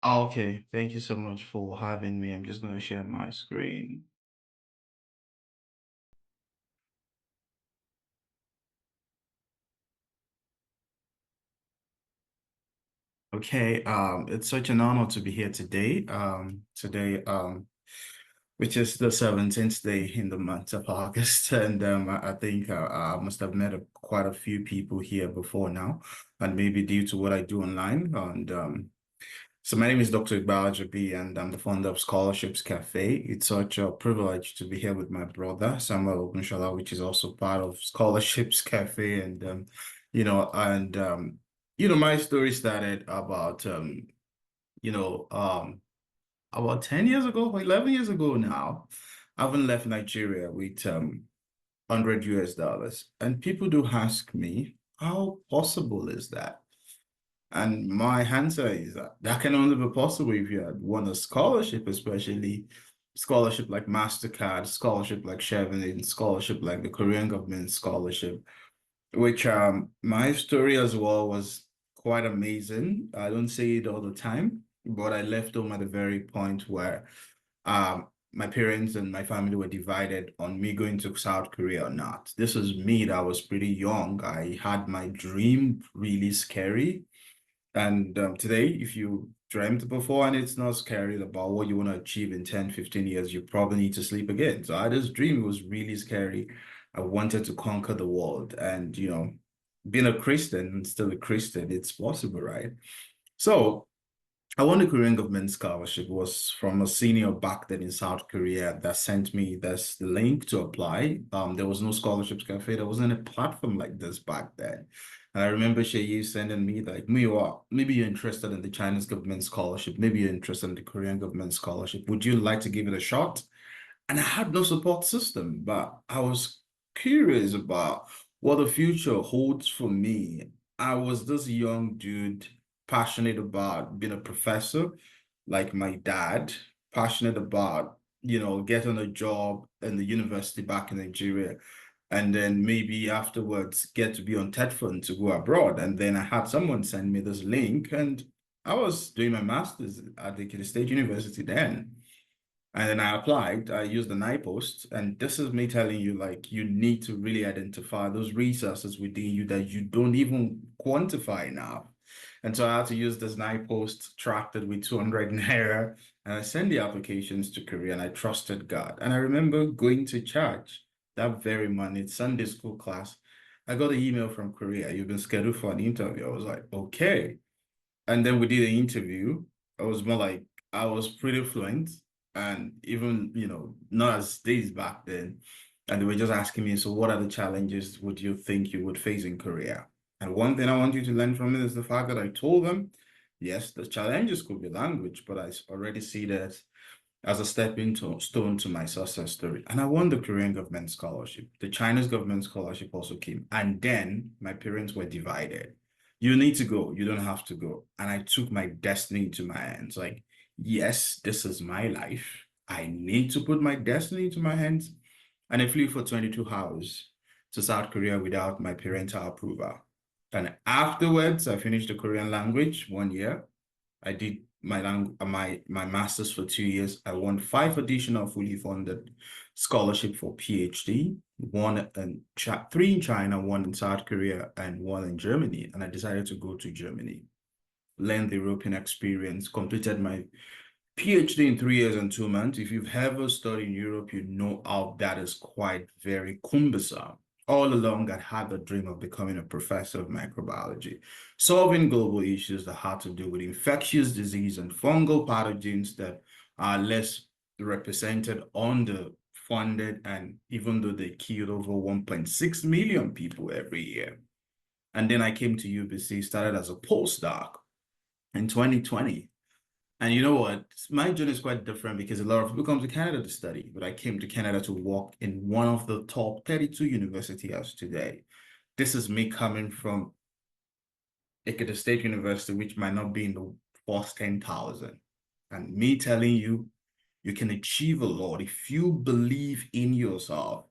Okay, thank you so much for having me. I'm just going to share my screen. Okay, it's such an honor to be here today. Which is the 17th day in the month of August, and I think I must have met quite a few people here before now, and maybe due to what I do online. And so my name is Dr. Igbalajobi, and I'm the founder of Scholarships Cafe. It's such a privilege to be here with my brother, Samuel Ogunshola, which is also part of Scholarships Cafe. And my story started you know, um, about 10 years ago, or 11 years ago now. I haven't left Nigeria with 100 US dollars. And people do ask me, how possible is that? And my answer is that can only be possible if you had won a scholarship, especially scholarship like MasterCard, scholarship like Chevening, scholarship like the Korean government scholarship, which my story as well was quite amazing. I don't say it all the time, but I left home at the very point where my parents and my family were divided on me going to South Korea or not. This was me that was pretty young. I had my dream really scary. And today, if you dreamt before and it's not scary about what you want to achieve in 10, 15 years, you probably need to sleep again. So I had this dream, it was really scary. I wanted to conquer the world. And, being a Christian and still a Christian, it's possible, right? So I won the Korean government scholarship. It was from a senior back then in South Korea that sent me this link to apply. There was no scholarships cafe. There wasn't a platform like this back then. And I remember Shayi sending me like, Muiwa, maybe you're interested in the Chinese government scholarship. Maybe you're interested in the Korean government scholarship. Would you like to give it a shot? And I had no support system, but I was curious about what the future holds for me. I was this young dude, passionate about being a professor, like my dad, passionate about, getting a job in the university back in Nigeria. And then maybe afterwards get to be on TED Fund to go abroad. And then I had someone send me this link, and I was doing my master's at the Ekiti State University then. And then I applied, I used the NIPOST, and this is me telling you, like, you need to really identify those resources within you that you don't even quantify now. And so I had to use this NIPOST tracked it with 200 Naira, and I sent the applications to Korea, and I trusted God. And I remember going to church that very morning, Sunday school class. I got an email from Korea, you've been scheduled for an interview. I was like, okay. And then we did an interview. I was more like, I was pretty fluent and even, not as days back then. And they were just asking me, so what are the challenges would you think you would face in Korea? And one thing I want you to learn from it is the fact that I told them, yes, the challenges could be language, but I already see that as a stepping stone to my success story. And I won the Korean government scholarship. The Chinese government scholarship also came. And then my parents were divided. You need to go. You don't have to go. And I took my destiny into my hands. Like, yes, this is my life. I need to put my destiny into my hands. And I flew for 22 hours to South Korea without my parental approval. And afterwards, I finished the Korean language 1 year. I did my master's for 2 years. I won 5 additional fully funded scholarship for PhD, one in three in China, one in South Korea, and one in Germany. And I decided to go to Germany, learn the European experience, completed my PhD in 3 years and 2 months. If you've ever studied in Europe, you know how that is quite very cumbersome. All along, I had the dream of becoming a professor of microbiology, solving global issues that had to do with infectious disease and fungal pathogens that are less represented, underfunded, and even though they killed over 1.6 million people every year. And then I came to UBC, started as a postdoc in 2020. And you know what? My journey is quite different because a lot of people come to Canada to study, but I came to Canada to work in one of the top 32 universities today. This is me coming from Ekiti State University, which might not be in the first 10,000. And me telling you, you can achieve a lot if you believe in yourself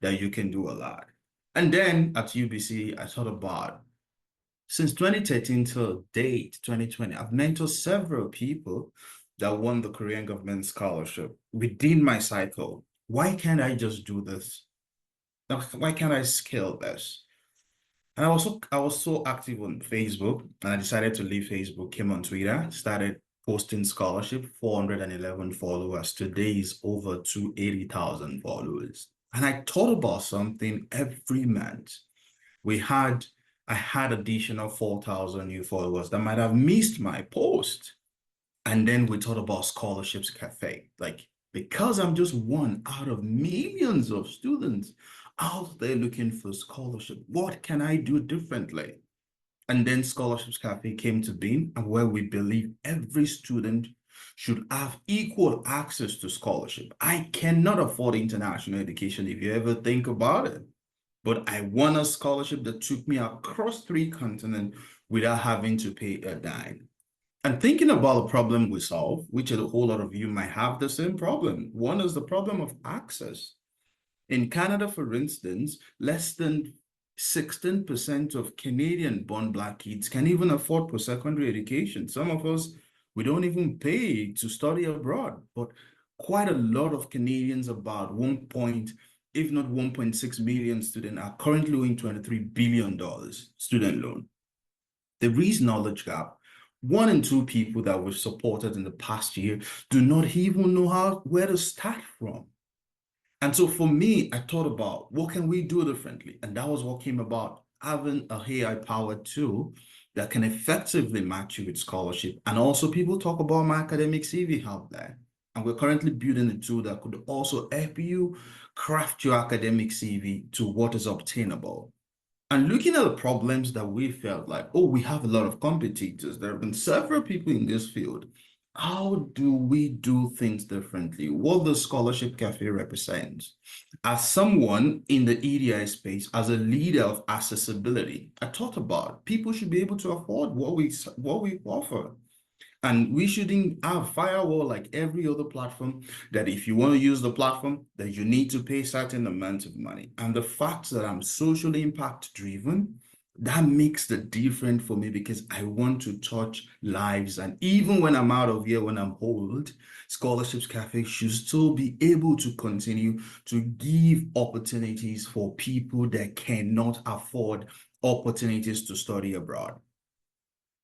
that you can do a lot. And then at UBC, I thought about Since 2013 till date, 2020, I've mentored several people that won the Korean government scholarship within my cycle. Why can't I just do this? Why can't I scale this? And I was so active on Facebook, and I decided to leave Facebook, came on Twitter, started posting scholarship, 411 followers. Today is over 280,000 followers. And I thought about something every month. We had I had additional 4,000 new followers that might have missed my post. And then we thought about Scholarships Cafe. Like, because I'm just one out of millions of students out there looking for scholarship, what can I do differently? And then Scholarships Cafe came to being, and where we believe every student should have equal access to scholarship. I cannot afford international education if you ever think about it. But I won a scholarship that took me across 3 continents without having to pay a dime. And thinking about the problem we solve, which a whole lot of you might have the same problem. One is the problem of access. In Canada, for instance, less than 16% of Canadian-born Black kids can even afford post-secondary education. Some of us, we don't even pay to study abroad, but quite a lot of Canadians, about 1 point, if not 1.6 million students, are currently owing $23 billion student loan. There is knowledge gap. 1 in 2 people that we've supported in the past year do not even know where to start from. And so for me, I thought about what can we do differently? And that was what came about, having a AI-powered tool that can effectively match you with scholarship. And also people talk about my academic CV out there. And we're currently building a tool that could also help you craft your academic CV to what is obtainable. And looking at the problems that we felt like, oh, we have a lot of competitors. There have been several people in this field. How do we do things differently? What does Scholarship Cafe represent? As someone in the EDI space, as a leader of accessibility, I thought about people should be able to afford what we offer. And we shouldn't have firewall like every other platform, that if you want to use the platform, that you need to pay certain amount of money. And the fact that I'm socially impact driven, that makes the difference for me, because I want to touch lives. And even when I'm out of here, when I'm old, Scholarships Cafe should still be able to continue to give opportunities for people that cannot afford opportunities to study abroad.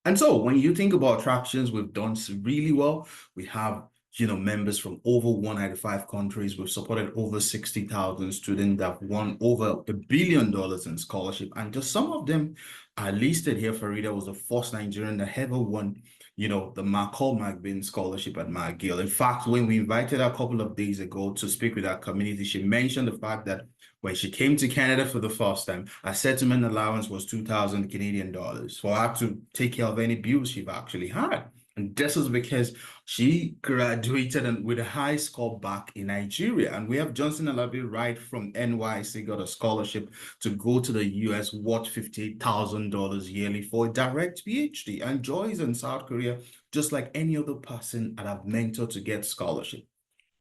And so when you think about attractions, we've done really well. We have, members from over 195 countries. We've supported over 60,000 students that have won over $1 billion in scholarship. And just some of them are listed here. Farida was the first Nigerian that ever won, the McCall McBain scholarship at McGill. In fact, when we invited her a couple of days ago to speak with our community, she mentioned the fact that when she came to Canada for the first time, her settlement allowance was 2,000 Canadian dollars for her to take care of any bills she've actually had. And this is because she graduated with a high score back in Nigeria. And we have Johnson Alabi right from NYC, got a scholarship to go to the US worth $58,000 yearly for a direct PhD. And Joy is in South Korea, just like any other person that I've mentored to get scholarship.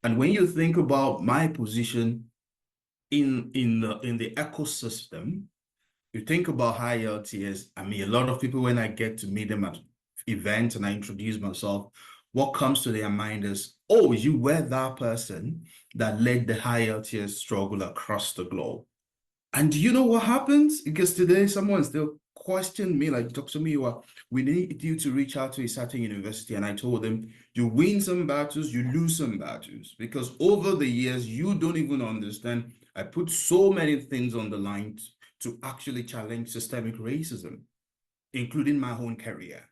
And when you think about my position in the ecosystem, you think about high LTS. I mean, a lot of people, when I get to meet them at events and I introduce myself, what comes to their mind is, oh, you were that person that led the high LTS struggle across the globe. And do you know what happens? Because today someone still questioned me, like, Dr. Miwa, we need you to reach out to a certain university. And I told them, you win some battles, you lose some battles. Because over the years, you don't even understand. I put so many things on the line to actually challenge systemic racism, including my own career.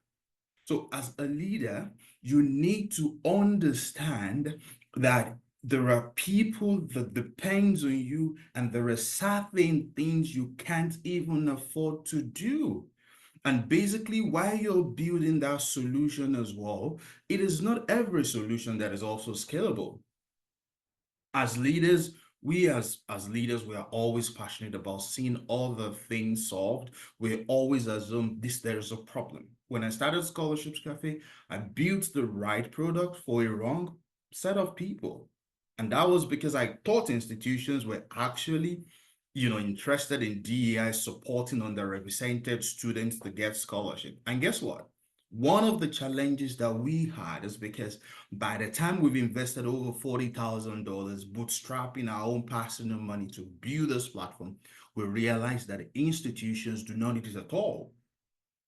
So as a leader, you need to understand that there are people that depends on you, and there are certain things you can't even afford to do. And basically, while you're building that solution as well, it is not every solution that is also scalable. As leaders, as leaders, we are always passionate about seeing all the things solved. We always assume there is a problem. When I started Scholarships Cafe, I built the right product for a wrong set of people. And that was because I thought institutions were actually interested in DEI supporting underrepresented students to get scholarship. And guess what? One of the challenges that we had is because by the time we've invested over $40,000 bootstrapping our own personal money to build this platform, we realized that institutions do not need it at all.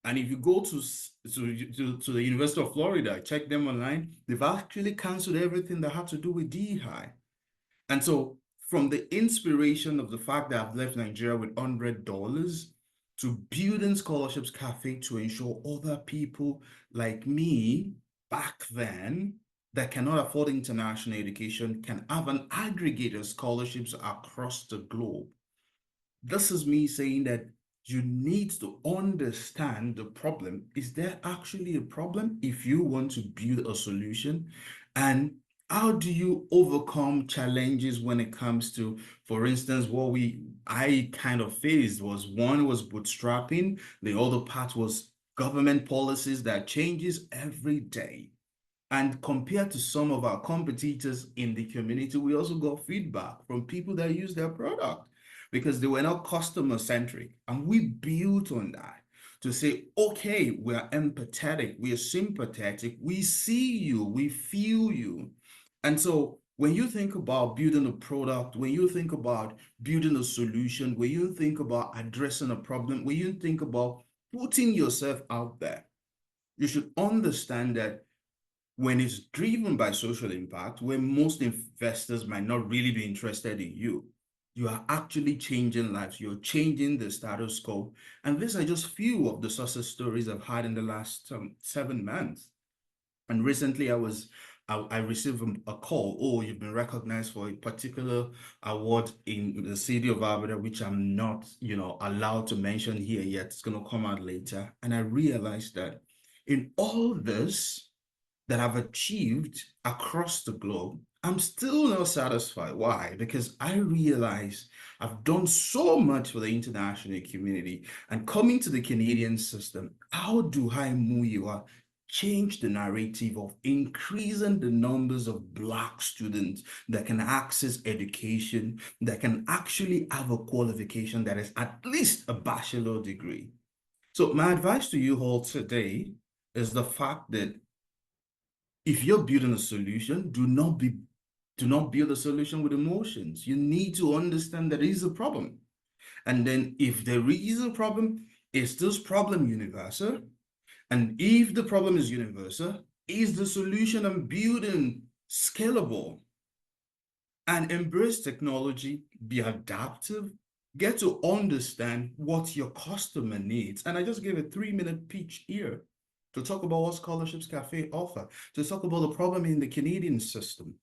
And if you go to the University of Florida, check them online, they've actually canceled everything that had to do with DEI. And so from the inspiration of the fact that I've left Nigeria with $100 to building Scholarships Cafe to ensure other people like me back then that cannot afford international education can have an aggregate of scholarships across the globe. This is me saying that you need to understand the problem. Is there actually a problem if you want to build a solution? And how do you overcome challenges when it comes to, for instance, what I kind of faced was one was bootstrapping, the other part was government policies that changes every day. And compared to some of our competitors in the community, we also got feedback from people that use their product because they were not customer centric. And we built on that to say, okay, we are empathetic, we are sympathetic, we see you, we feel you. And so when you think about building a product, when you think about building a solution, when you think about addressing a problem, when you think about putting yourself out there, you should understand that when it's driven by social impact, where most investors might not really be interested in you, you are actually changing lives. You're changing the status quo. And these are just few of the success stories I've had in the last 7 months. And recently I received a call. Oh, you've been recognized for a particular award in the city of Abuja, which I'm not, allowed to mention here yet. It's going to come out later. And I realized that in all this, that I've achieved across the globe, I'm still not satisfied. Why? Because I realize I've done so much for the international community and coming to the Canadian system, how do I, Muyiwa, change the narrative of increasing the numbers of Black students that can access education, that can actually have a qualification that is at least a bachelor degree? So my advice to you all today is the fact that if you're building a solution, do not build a solution with emotions. You need to understand there is a problem. And then if there is a problem, is this problem universal? And if the problem is universal, is the solution I'm building scalable? And embrace technology, be adaptive, get to understand what your customer needs. And I just gave a 3-minute pitch here to talk about what Scholarships Cafe offer, to talk about the problem in the Canadian system.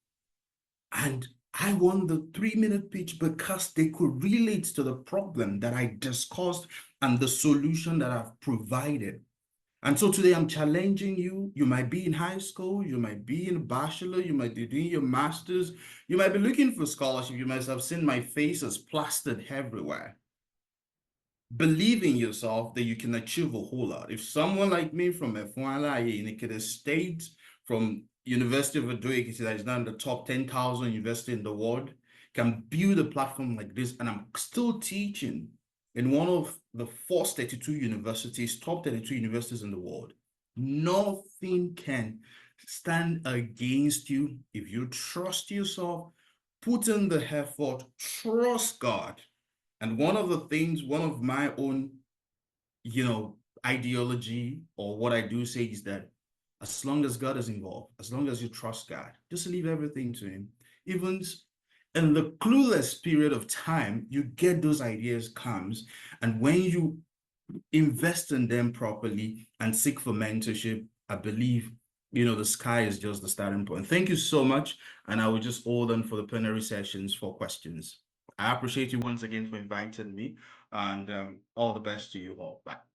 And I won the 3-minute pitch because they could relate to the problem that I discussed and the solution that I've provided. And so today I'm challenging you. You might be in high school, you might be in a bachelor, you might be doing your master's, you might be looking for scholarship. You might have seen my face as plastered everywhere. Believe in yourself that you can achieve a whole lot. If someone like me from Efon Alaaye in Ekiti State, from University of Ado-Ekiti, that is now in the top 10,000 university in the world, can build a platform like this, and I'm still teaching in one of the first 32 universities, top 32 universities in the world, nothing can stand against you if you trust yourself, put in the effort, trust God. And one of the things, one of my own, ideology or what I do say is that as long as God is involved, as long as you trust God, just leave everything to Him. Even in the clueless period of time, you get those ideas comes. And when you invest in them properly and seek for mentorship, I believe, the sky is just the starting point. Thank you so much. And I will just hold on for the plenary sessions for questions. I appreciate you once again for inviting me, and all the best to you all. Bye.